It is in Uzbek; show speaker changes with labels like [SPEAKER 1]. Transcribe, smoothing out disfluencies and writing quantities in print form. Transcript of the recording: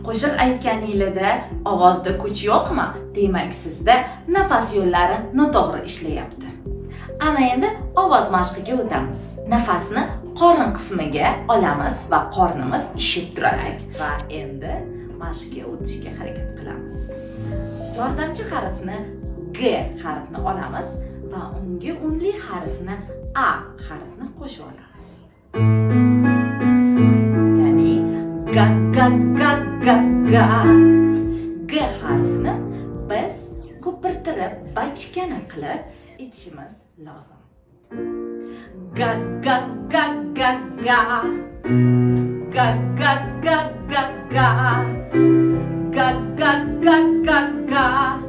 [SPEAKER 1] Qo'shiq aytganingizda ovozda kuch yo'qmi? Demak, sizda nafas yo'llari noto'g'ri ishlayapti. Ana endi ovoz mashqiga o'tamiz. Nafasni qorin qismiga olamiz va qornimiz ishib turadi. Va endi mashqga o'tishga harakat qilamiz. Yordamchi harfni G harfini olamiz va unga unli harfni A harfini qo'shib olamiz. Ya'ni ga ga ga ga ga. G harfini biz ko'pirtirib, bachkana qilib aytishimiz lozim. Ga ga ga ga ga. Ga ga ga ga ga. Ga ga ga ga ga.